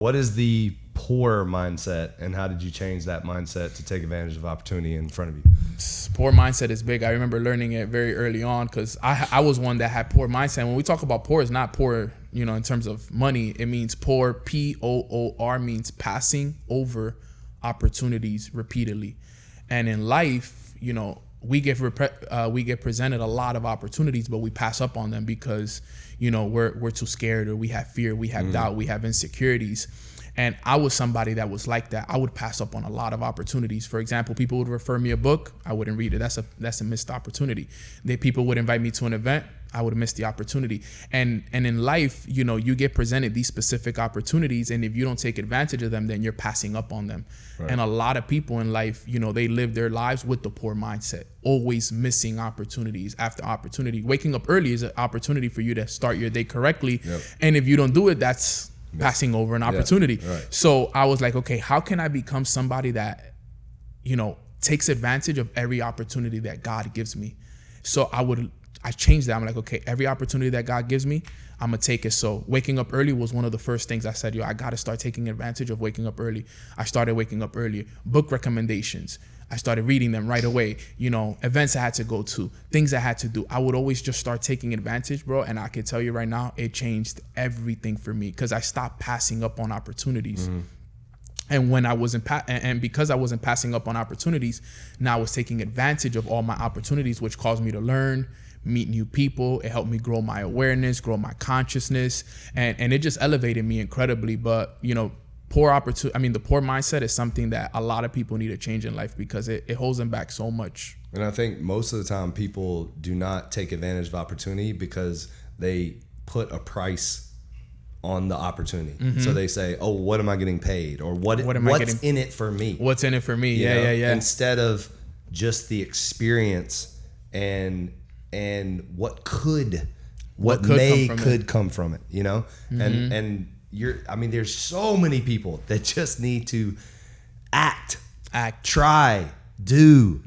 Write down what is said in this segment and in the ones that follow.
What is the P.O.O.R mindset, and how did you change that mindset to take advantage of opportunity in front of you? P.O.O.R mindset is big. I remember learning it very early on because I was one that had P.O.O.R mindset. When we talk about P.O.O.R, it's not P.O.O.R, in terms of money. It means P.O.O.R, P-O-O-R, means passing over opportunities repeatedly. And in life, we get presented a lot of opportunities, but we pass up on them because we're too scared, or we have fear, we have doubt, we have insecurities. And I was somebody that was like that. I would pass up on a lot of opportunities. For example, people would refer me a book, I wouldn't read it. That's a missed opportunity. People would invite me to an event, I would miss the opportunity. And in life, you get presented these specific opportunities, and if you don't take advantage of them, then you're passing up on them. Right. And a lot of people in life, they live their lives with the P.O.O.R mindset, always missing opportunities after opportunity. Waking up early is an opportunity for you to start your day correctly. Yep. And if you don't do it, that's passing over an opportunity. Yeah, right. So I was like, okay, how can I become somebody that, takes advantage of every opportunity that God gives me? So I changed that. I'm like, okay, every opportunity that God gives me, I'm going to take it. So waking up early was one of the first things I said, I got to start taking advantage of waking up early. I started waking up earlier. Book recommendations, I started reading them right away. Events I had to go to, things I had to do. I would always just start taking advantage, bro. And I can tell you right now, it changed everything for me because I stopped passing up on opportunities. Mm-hmm. And when I wasn't, because I wasn't passing up on opportunities, now I was taking advantage of all my opportunities, which caused me to learn, meet new people. It helped me grow my awareness, grow my consciousness, and it just elevated me incredibly. But the P.O.O.R mindset is something that a lot of people need to change in life because it holds them back so much. And I think most of the time people do not take advantage of opportunity because they put a price on the opportunity. Mm-hmm. So they say, oh, what am I getting paid? Or what's in it for me? What's in it for me? Yeah. Instead of just the experience and what could come from it, Mm-hmm. And there's so many people that just need to act, try, do,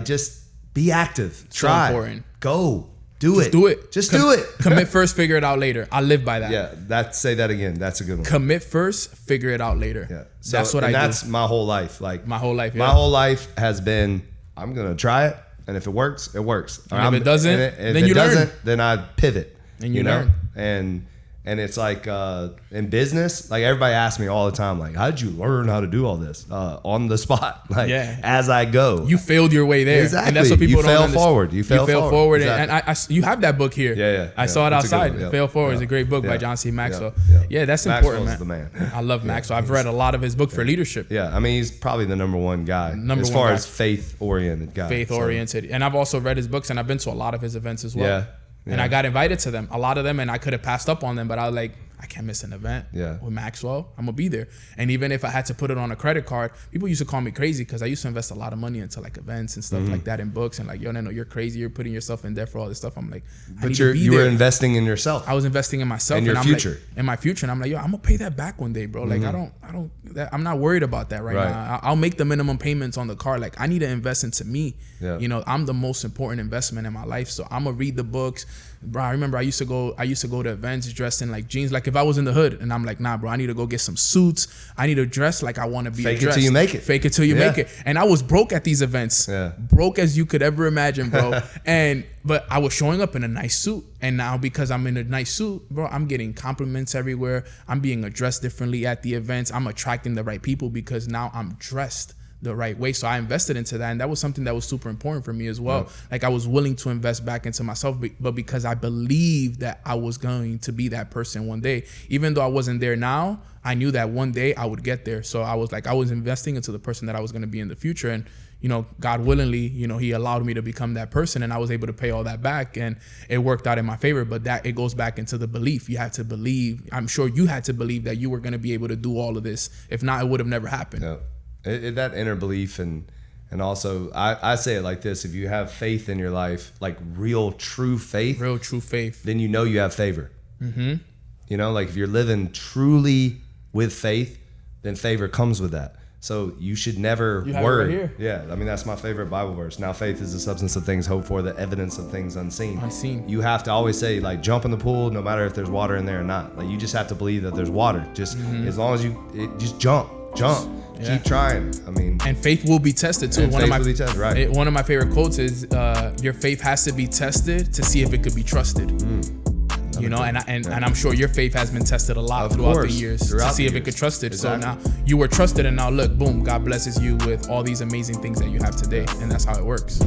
just be active, try, go, do it. Just do it. Commit first, figure it out later. I live by that. Yeah, say that again. That's a good one. Commit first, figure it out later. Yeah, so, that's what I do. That's my whole life. My whole life. Yeah. My whole life has been, I'm gonna try it, and if it works, it works. And if it doesn't, then you learn. Then I pivot. And you learn. And it's like in business, like everybody asks me all the time, like, how did you learn how to do all this on the spot? Like, as I go. You failed your way there. Exactly. And that's what people don't understand. You fail forward. Exactly. And you have that book here. Yeah. I saw it outside. Fail Forward is a great book by John C. Maxwell. Yeah, that's important, man. The man. I love Maxwell. I've read a lot of his book for leadership. Yeah, he's probably the number one guy as far as faith-oriented guy. Faith-oriented. And I've also read his books, and I've been to a lot of his events as well. Yeah. And I got invited to them, a lot of them, and I could have passed up on them, but I was like, I can't miss an event with Maxwell. I'm going to be there. And even if I had to put it on a credit card, people used to call me crazy because I used to invest a lot of money into like events and stuff like that in books, and like, yo, Neno, you're crazy. You're putting yourself in debt for all this stuff. I'm like, but you were investing in yourself. I was investing in myself. And your future. In my future. And I'm like, yo, I'm going to pay that back one day, bro. Like, I'm not worried about that right now. I'll make the minimum payments on the car. Like, I need to invest into me. Yeah. I'm the most important investment in my life. So I'm going to read the books. Bro, I remember I used to go to events dressed in like jeans. Like if I was in the hood and I'm like, nah, bro, I need to go get some suits. I need to dress like I want to be dressed. Fake it till you make it. And I was broke at these events. Yeah. Broke as you could ever imagine, bro. But I was showing up in a nice suit. And now because I'm in a nice suit, bro, I'm getting compliments everywhere. I'm being addressed differently at the events. I'm attracting the right people because now I'm dressed the right way. So I invested into that, and that was something that was super important for me as well. Like I was willing to invest back into myself, but because I believed that I was going to be that person one day. Even though I wasn't there now, I knew that one day I would get there. So I was investing into the person that I was going to be in the future. And God willingly, he allowed me to become that person, and I was able to pay all that back, and it worked out in my favor. But that it goes back into the belief. You had to believe. I'm sure you had to believe that you were going to be able to do all of this. If not, it would have never happened. Yeah. That inner belief, and also I say it like this: if you have faith in your life, like real true faith, then you have favor. Mm-hmm. Like if you're living truly with faith, then favor comes with that. So you should never worry. Right, yeah, I mean, that's my favorite Bible verse. Now faith is the substance of things hoped for, the evidence of things unseen. You have to always say, like, jump in the pool no matter if there's water in there or not. Like, you just have to believe that there's water. Just as long as just jump. Yeah. Keep trying. I mean, and faith will be tested too. One of my favorite quotes is, "Your faith has to be tested to see if it could be trusted." You know, and I'm sure your faith has been tested a lot throughout the years to see if it could trust it. Exactly. So now you were trusted, and now look, boom, God blesses you with all these amazing things that you have today, and that's how it works.